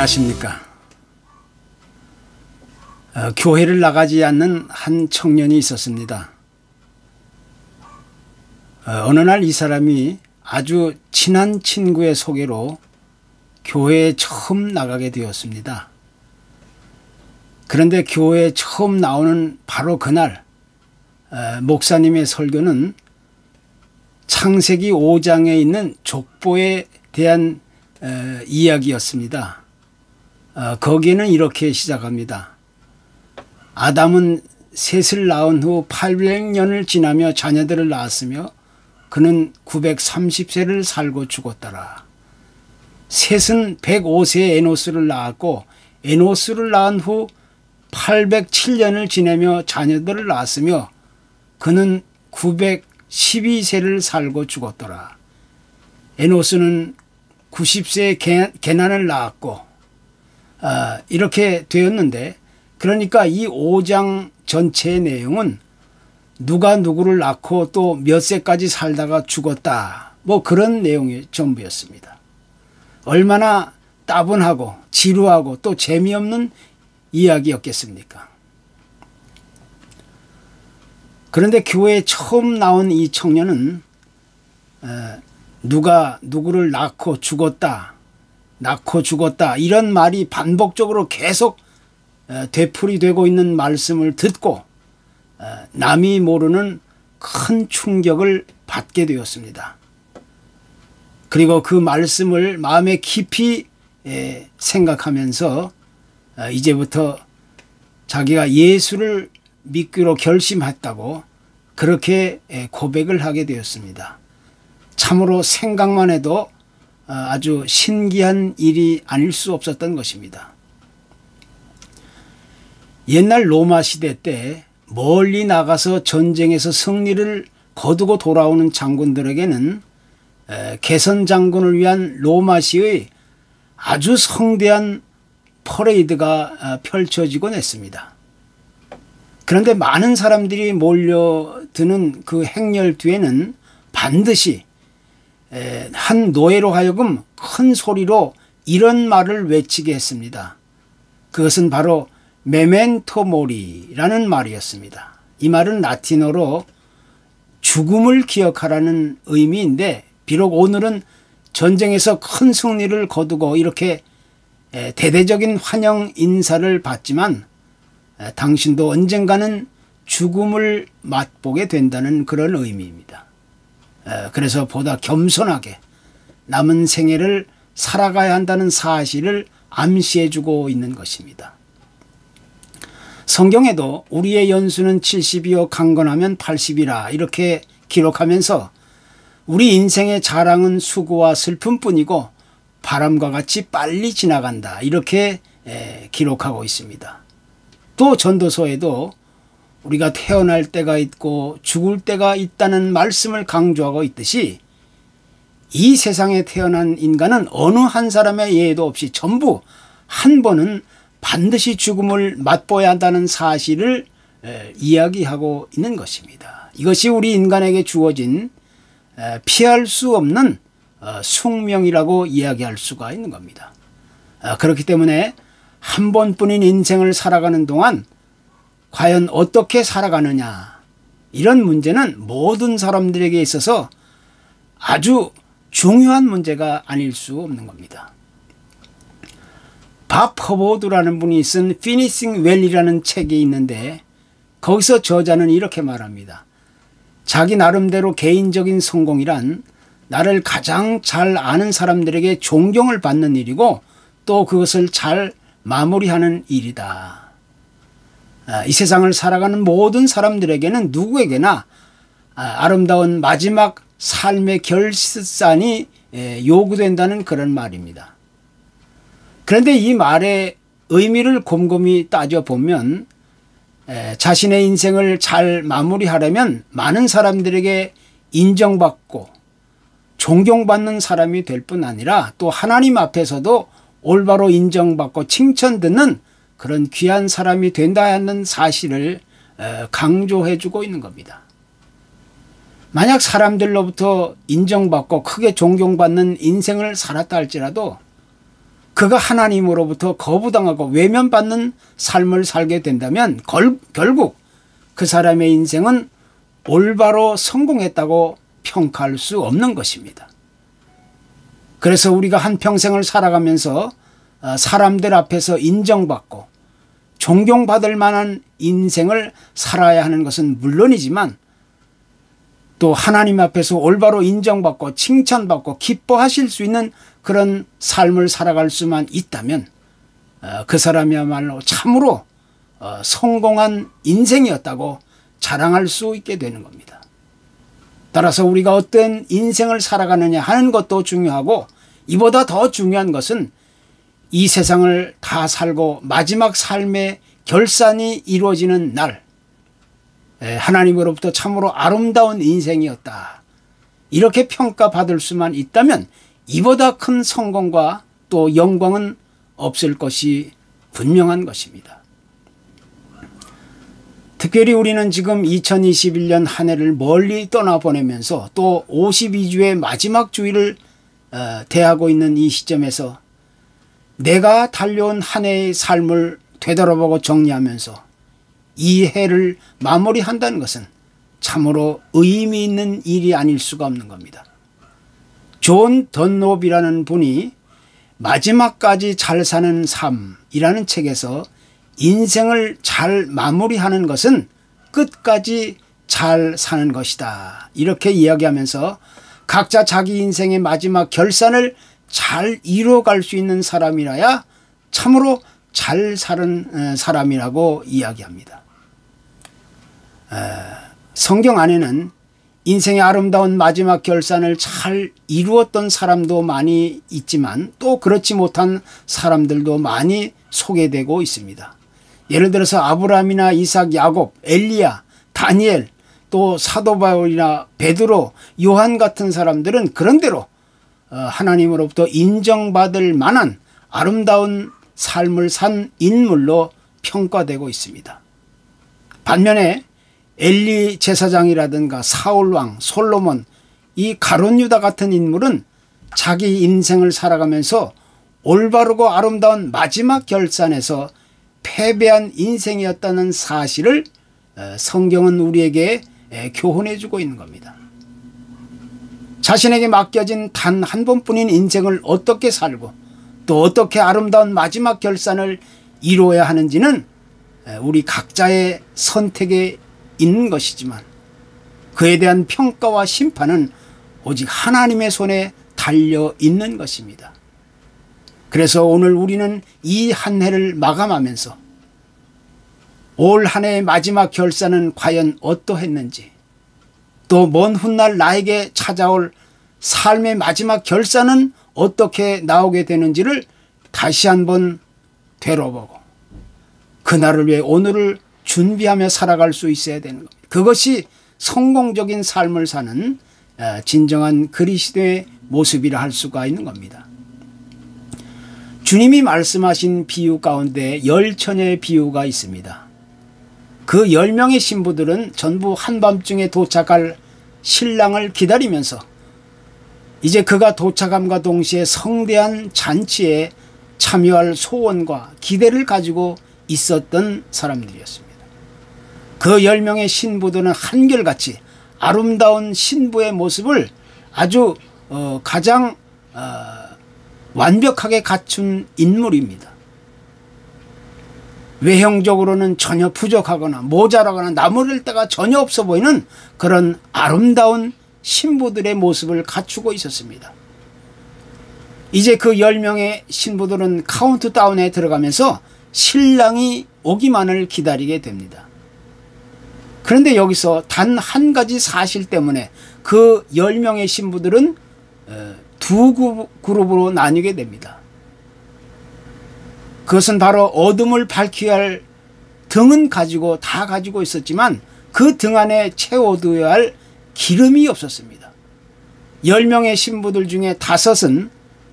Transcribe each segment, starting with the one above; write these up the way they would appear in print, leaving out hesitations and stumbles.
아십니까? 교회를 나가지 않는 한 청년이 있었습니다. 어느 날 이 사람이 아주 친한 친구의 소개로 교회에 처음 나가게 되었습니다. 그런데 교회에 처음 나오는 바로 그날 목사님의 설교는 창세기 5장에 있는 족보에 대한 이야기였습니다. 거기에는 이렇게 시작합니다. 아담은 셋을 낳은 후 800년을 지나며 자녀들을 낳았으며 그는 930세를 살고 죽었더라. 셋은 105세에 에노스를 낳았고 에노스를 낳은 후 807년을 지내며 자녀들을 낳았으며 그는 912세를 살고 죽었더라. 에노스는 90세에 게난을 낳았고 이렇게 되었는데, 그러니까 이 5장 전체의 내용은 누가 누구를 낳고 또 몇 세까지 살다가 죽었다, 뭐 그런 내용이 전부였습니다. 얼마나 따분하고 지루하고 또 재미없는 이야기였겠습니까? 그런데 교회에 처음 나온 이 청년은 누가 누구를 낳고 죽었다 이런 말이 반복적으로 계속 되풀이되고 있는 말씀을 듣고 남이 모르는 큰 충격을 받게 되었습니다. 그리고 그 말씀을 마음에 깊이 생각하면서 이제부터 자기가 예수를 믿기로 결심했다고 그렇게 고백을 하게 되었습니다. 참으로 생각만 해도 아주 신기한 일이 아닐 수 없었던 것입니다. 옛날 로마 시대 때 멀리 나가서 전쟁에서 승리를 거두고 돌아오는 장군들에게는 개선 장군을 위한 로마시의 아주 성대한 퍼레이드가 펼쳐지곤 했습니다. 그런데 많은 사람들이 몰려드는 그 행렬 뒤에는 반드시 한 노예로 하여금 큰 소리로 이런 말을 외치게 했습니다. 그것은 바로 메멘토 모리라는 말이었습니다. 이 말은 라틴어로 죽음을 기억하라는 의미인데, 비록 오늘은 전쟁에서 큰 승리를 거두고 이렇게 대대적인 환영 인사를 받지만 당신도 언젠가는 죽음을 맛보게 된다는 그런 의미입니다. 그래서 보다 겸손하게 남은 생애를 살아가야 한다는 사실을 암시해 주고 있는 것입니다. 성경에도 우리의 연수는 70이요 강건하면 80이라 이렇게 기록하면서 우리 인생의 자랑은 수고와 슬픔뿐이고 바람과 같이 빨리 지나간다 이렇게 기록하고 있습니다. 또 전도서에도 우리가 태어날 때가 있고 죽을 때가 있다는 말씀을 강조하고 있듯이 이 세상에 태어난 인간은 어느 한 사람의 예외도 없이 전부 한 번은 반드시 죽음을 맛보아야 한다는 사실을 이야기하고 있는 것입니다. 이것이 우리 인간에게 주어진 피할 수 없는 숙명이라고 이야기할 수가 있는 겁니다. 그렇기 때문에 한 번뿐인 인생을 살아가는 동안 과연 어떻게 살아가느냐, 이런 문제는 모든 사람들에게 있어서 아주 중요한 문제가 아닐 수 없는 겁니다. 밥 허버드라는 분이 쓴 Finishing Well이라는 책이 있는데 거기서 저자는 이렇게 말합니다. 자기 나름대로 개인적인 성공이란 나를 가장 잘 아는 사람들에게 존경을 받는 일이고 또 그것을 잘 마무리하는 일이다. 이 세상을 살아가는 모든 사람들에게는 누구에게나 아름다운 마지막 삶의 결산이 요구된다는 그런 말입니다. 그런데 이 말의 의미를 곰곰이 따져보면 자신의 인생을 잘 마무리하려면 많은 사람들에게 인정받고 존경받는 사람이 될 뿐 아니라 또 하나님 앞에서도 올바로 인정받고 칭찬듣는 그런 귀한 사람이 된다 하는 사실을 강조해 주고 있는 겁니다. 만약 사람들로부터 인정받고 크게 존경받는 인생을 살았다 할지라도 그가 하나님으로부터 거부당하고 외면받는 삶을 살게 된다면 결국 그 사람의 인생은 올바로 성공했다고 평가할 수 없는 것입니다. 그래서 우리가 한평생을 살아가면서 사람들 앞에서 인정받고 존경받을 만한 인생을 살아야 하는 것은 물론이지만 또 하나님 앞에서 올바로 인정받고 칭찬받고 기뻐하실 수 있는 그런 삶을 살아갈 수만 있다면 그 사람이야말로 참으로 성공한 인생이었다고 자랑할 수 있게 되는 겁니다. 따라서 우리가 어떤 인생을 살아가느냐 하는 것도 중요하고 이보다 더 중요한 것은 이 세상을 다 살고 마지막 삶의 결산이 이루어지는 날 하나님으로부터 참으로 아름다운 인생이었다 이렇게 평가받을 수만 있다면 이보다 큰 성공과 또 영광은 없을 것이 분명한 것입니다. 특별히 우리는 지금 2021년 한 해를 멀리 떠나보내면서 또 52주의 마지막 주일을 대하고 있는 이 시점에서 내가 달려온 한 해의 삶을 되돌아보고 정리하면서 이 해를 마무리한다는 것은 참으로 의미 있는 일이 아닐 수가 없는 겁니다. 존 던롭이라는 분이 마지막까지 잘 사는 삶이라는 책에서 인생을 잘 마무리하는 것은 끝까지 잘 사는 것이다 이렇게 이야기하면서 각자 자기 인생의 마지막 결산을 잘 이루어갈 수 있는 사람이라야 참으로 잘 사는 사람이라고 이야기합니다. 성경 안에는 인생의 아름다운 마지막 결산을 잘 이루었던 사람도 많이 있지만 또 그렇지 못한 사람들도 많이 소개되고 있습니다. 예를 들어서 아브라함이나 이삭, 야곱, 엘리야, 다니엘, 또 사도 바울이나 베드로, 요한 같은 사람들은 그런대로 하나님으로부터 인정받을 만한 아름다운 삶을 산 인물로 평가되고 있습니다. 반면에 엘리 제사장이라든가 사울왕, 솔로몬, 이 가룟 유다 같은 인물은 자기 인생을 살아가면서 올바르고 아름다운 마지막 결산에서 패배한 인생이었다는 사실을 성경은 우리에게 교훈해 주고 있는 겁니다. 자신에게 맡겨진 단 한 번뿐인 인생을 어떻게 살고 또 어떻게 아름다운 마지막 결산을 이루어야 하는지는 우리 각자의 선택에 있는 것이지만 그에 대한 평가와 심판은 오직 하나님의 손에 달려 있는 것입니다. 그래서 오늘 우리는 이 한 해를 마감하면서 올 한 해의 마지막 결산은 과연 어떠했는지 또 먼 훗날 나에게 찾아올 삶의 마지막 결산은 어떻게 나오게 되는지를 다시 한번 되돌아보고 그날을 위해 오늘을 준비하며 살아갈 수 있어야 되는 겁니다. 그것이 성공적인 삶을 사는 진정한 그리스도의 모습이라 할 수가 있는 겁니다. 주님이 말씀하신 비유 가운데 10처녀의 비유가 있습니다. 그 10명의 신부들은 전부 한밤중에 도착할 신랑을 기다리면서 이제 그가 도착함과 동시에 성대한 잔치에 참여할 소원과 기대를 가지고 있었던 사람들이었습니다. 그 10명의 신부들은 한결같이 아름다운 신부의 모습을 아주 가장 완벽하게 갖춘 인물입니다. 외형적으로는 전혀 부족하거나 모자라거나 나무랄 데가 전혀 없어 보이는 그런 아름다운 신부들의 모습을 갖추고 있었습니다. 이제 그 10명의 신부들은 카운트다운에 들어가면서 신랑이 오기만을 기다리게 됩니다. 그런데 여기서 단 한 가지 사실 때문에 그 10명의 신부들은 두 그룹으로 나뉘게 됩니다. 그것은 바로 어둠을 밝혀야 할 등은 다 가지고 있었지만 그 등 안에 채워두어야 할 기름이 없었습니다. 10명의 신부들 중에 5은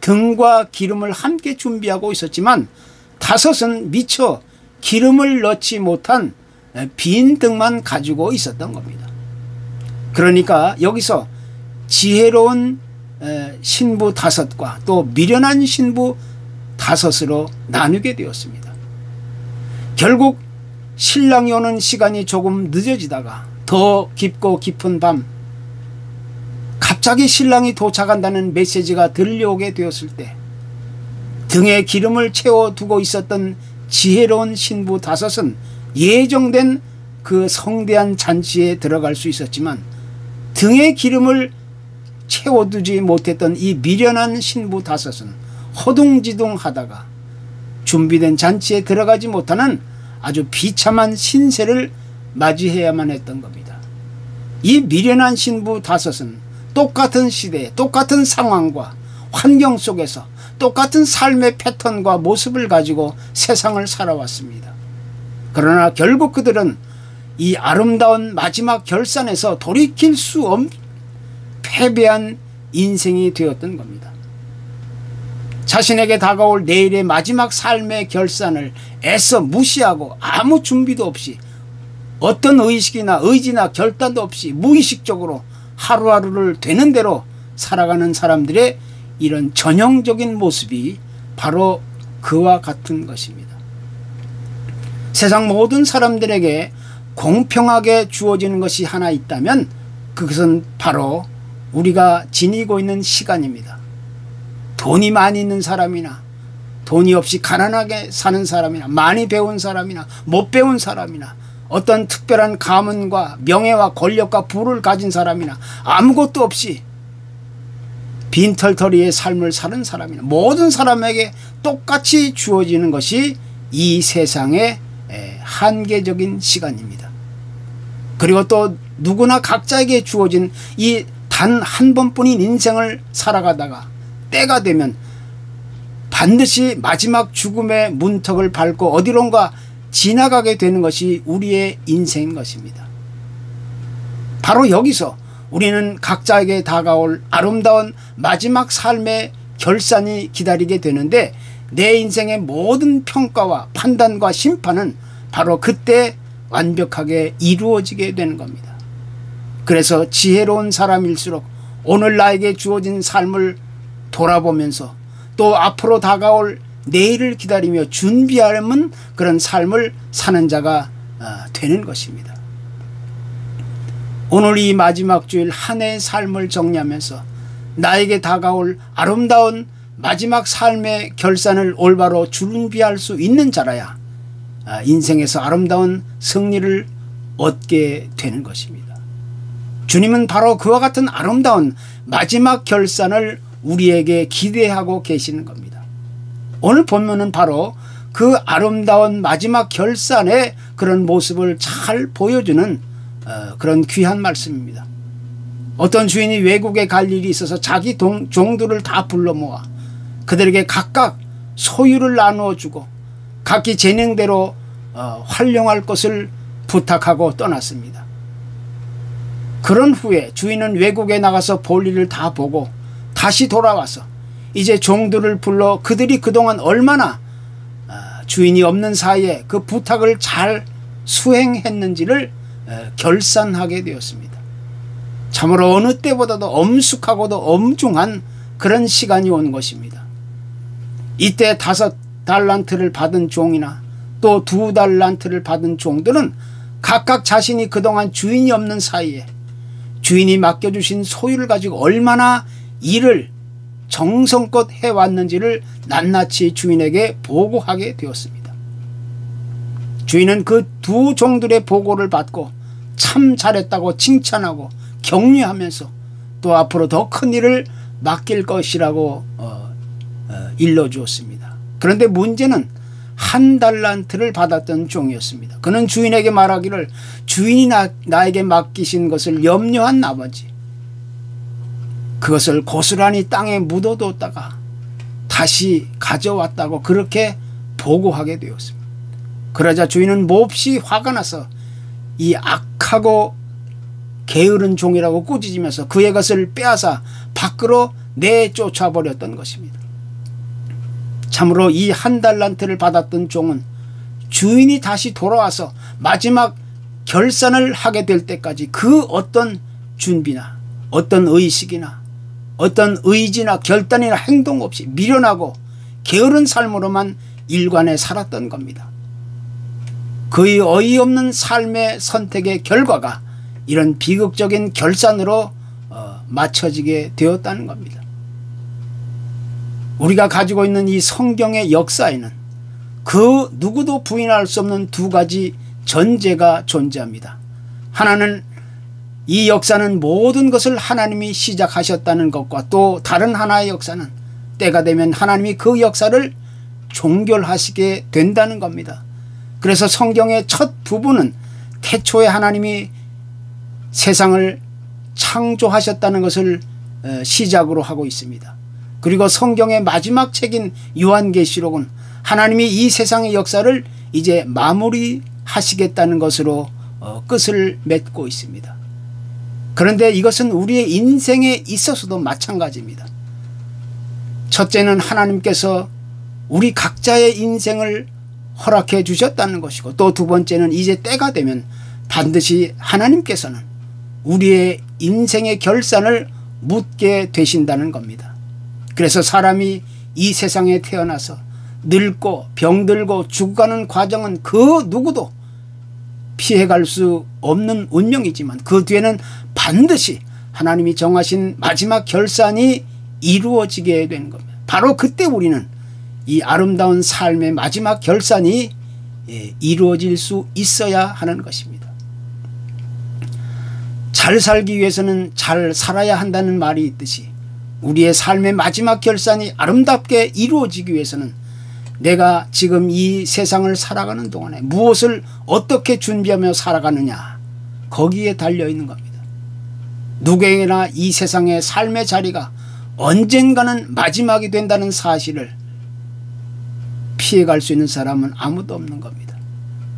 등과 기름을 함께 준비하고 있었지만 5은 미처 기름을 넣지 못한 빈 등만 가지고 있었던 겁니다. 그러니까 여기서 지혜로운 신부 5과 또 미련한 신부 5으로 나누게 되었습니다. 결국 신랑이 오는 시간이 조금 늦어지다가 더 깊고 깊은 밤 갑자기 신랑이 도착한다는 메시지가 들려오게 되었을 때 등에 기름을 채워두고 있었던 지혜로운 신부 5은 예정된 그 성대한 잔치에 들어갈 수 있었지만 등에 기름을 채워두지 못했던 이 미련한 신부 5은 허둥지둥하다가 준비된 잔치에 들어가지 못하는 아주 비참한 신세를 맞이해야만 했던 겁니다. 이 미련한 신부 5은 똑같은 시대에 똑같은 상황과 환경 속에서 똑같은 삶의 패턴과 모습을 가지고 세상을 살아왔습니다. 그러나 결국 그들은 이 아름다운 마지막 결산에서 돌이킬 수 없는 패배한 인생이 되었던 겁니다. 자신에게 다가올 내일의 마지막 삶의 결산을 애써 무시하고 아무 준비도 없이 어떤 의식이나 의지나 결단도 없이 무의식적으로 하루하루를 되는 대로 살아가는 사람들의 이런 전형적인 모습이 바로 그와 같은 것입니다. 세상 모든 사람들에게 공평하게 주어지는 것이 하나 있다면 그것은 바로 우리가 지니고 있는 시간입니다. 돈이 많이 있는 사람이나 돈이 없이 가난하게 사는 사람이나 많이 배운 사람이나 못 배운 사람이나 어떤 특별한 가문과 명예와 권력과 부를 가진 사람이나 아무것도 없이 빈털터리의 삶을 사는 사람이나 모든 사람에게 똑같이 주어지는 것이 이 세상의 한계적인 시간입니다. 그리고 또 누구나 각자에게 주어진 이 단 한 번뿐인 인생을 살아가다가 때가 되면 반드시 마지막 죽음의 문턱을 밟고 어디론가 지나가게 되는 것이 우리의 인생인 것입니다. 바로 여기서 우리는 각자에게 다가올 아름다운 마지막 삶의 결산이 기다리게 되는데 내 인생의 모든 평가와 판단과 심판은 바로 그때 완벽하게 이루어지게 되는 겁니다. 그래서 지혜로운 사람일수록 오늘 나에게 주어진 삶을 돌아보면서 또 앞으로 다가올 내일을 기다리며 준비하는 그런 삶을 사는 자가 되는 것입니다. 오늘 이 마지막 주일 한 해의 삶을 정리하면서 나에게 다가올 아름다운 마지막 삶의 결산을 올바로 준비할 수 있는 자라야 인생에서 아름다운 승리를 얻게 되는 것입니다. 주님은 바로 그와 같은 아름다운 마지막 결산을 우리에게 기대하고 계시는 겁니다. 오늘 본문은 바로 그 아름다운 마지막 결산의 그런 모습을 잘 보여주는 그런 귀한 말씀입니다. 어떤 주인이 외국에 갈 일이 있어서 자기 종들을 다 불러 모아 그들에게 각각 소유를 나누어 주고 각기 재능대로 활용할 것을 부탁하고 떠났습니다. 그런 후에 주인은 외국에 나가서 볼 일을 다 보고 다시 돌아와서 이제 종들을 불러 그들이 그동안 얼마나 주인이 없는 사이에 그 부탁을 잘 수행했는지를 결산하게 되었습니다. 참으로 어느 때보다도 엄숙하고도 엄중한 그런 시간이 온 것입니다. 이때 5달란트를 받은 종이나 또 2달란트를 받은 종들은 각각 자신이 그동안 주인이 없는 사이에 주인이 맡겨주신 소유를 가지고 얼마나 일을 정성껏 해왔는지를 낱낱이 주인에게 보고하게 되었습니다. 주인은 그 2 종들의 보고를 받고 참 잘했다고 칭찬하고 격려하면서 또 앞으로 더 큰 일을 맡길 것이라고 일러주었습니다. 그런데 문제는 1달란트를 받았던 종이었습니다. 그는 주인에게 말하기를 주인이 나에게 맡기신 것을 염려한 나머지 그것을 고스란히 땅에 묻어뒀다가 다시 가져왔다고 그렇게 보고하게 되었습니다. 그러자 주인은 몹시 화가 나서 이 악하고 게으른 종이라고 꾸짖으면서 그의 것을 빼앗아 밖으로 내쫓아버렸던 것입니다. 참으로 이 1달란트를 받았던 종은 주인이 다시 돌아와서 마지막 결산을 하게 될 때까지 그 어떤 준비나 어떤 의식이나 어떤 의지나 결단이나 행동 없이 미련하고 게으른 삶으로만 일관해 살았던 겁니다. 그의 어이없는 삶의 선택의 결과가 이런 비극적인 결산으로 맞춰지게 되었다는 겁니다. 우리가 가지고 있는 이 성경의 역사에는 그 누구도 부인할 수 없는 두 가지 전제가 존재합니다. 하나는 이 역사는 모든 것을 하나님이 시작하셨다는 것과 또 다른 하나의 역사는 때가 되면 하나님이 그 역사를 종결하시게 된다는 겁니다. 그래서 성경의 첫 부분은 태초에 하나님이 세상을 창조하셨다는 것을 시작으로 하고 있습니다. 그리고 성경의 마지막 책인 요한계시록은 하나님이 이 세상의 역사를 이제 마무리하시겠다는 것으로 끝을 맺고 있습니다. 그런데 이것은 우리의 인생에 있어서도 마찬가지입니다. 첫째는 하나님께서 우리 각자의 인생을 허락해 주셨다는 것이고 또 두 번째는 이제 때가 되면 반드시 하나님께서는 우리의 인생의 결산을 묻게 되신다는 겁니다. 그래서 사람이 이 세상에 태어나서 늙고 병들고 죽어가는 과정은 그 누구도 피해갈 수 없는 운명이지만 그 뒤에는 반드시 하나님이 정하신 마지막 결산이 이루어지게 되는 겁니다. 바로 그때 우리는 이 아름다운 삶의 마지막 결산이 이루어질 수 있어야 하는 것입니다. 잘 살기 위해서는 잘 살아야 한다는 말이 있듯이 우리의 삶의 마지막 결산이 아름답게 이루어지기 위해서는 내가 지금 이 세상을 살아가는 동안에 무엇을 어떻게 준비하며 살아가느냐 거기에 달려있는 겁니다. 누구에게나 이 세상의 삶의 자리가 언젠가는 마지막이 된다는 사실을 피해갈 수 있는 사람은 아무도 없는 겁니다.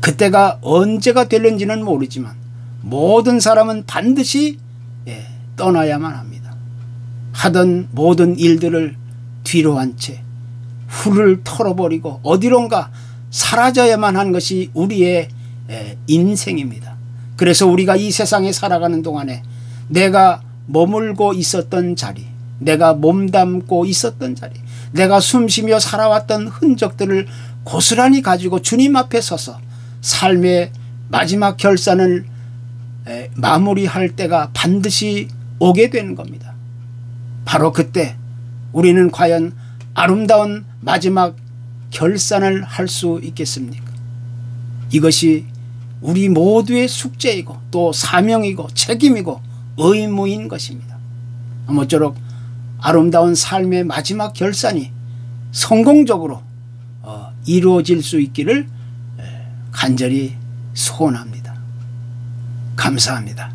그때가 언제가 될는지는 모르지만 모든 사람은 반드시 떠나야만 합니다. 하던 모든 일들을 뒤로 한 채 훌을 털어버리고 어디론가 사라져야만 한 것이 우리의 인생입니다. 그래서 우리가 이 세상에 살아가는 동안에 내가 머물고 있었던 자리, 내가 몸담고 있었던 자리, 내가 숨쉬며 살아왔던 흔적들을 고스란히 가지고 주님 앞에 서서 삶의 마지막 결산을 마무리할 때가 반드시 오게 되는 겁니다. 바로 그때 우리는 과연 아름다운 마지막 결산을 할 수 있겠습니까? 이것이 우리 모두의 숙제이고 또 사명이고 책임이고 의무인 것입니다. 아무쪼록 아름다운 삶의 마지막 결산이 성공적으로 이루어질 수 있기를 간절히 소원합니다. 감사합니다.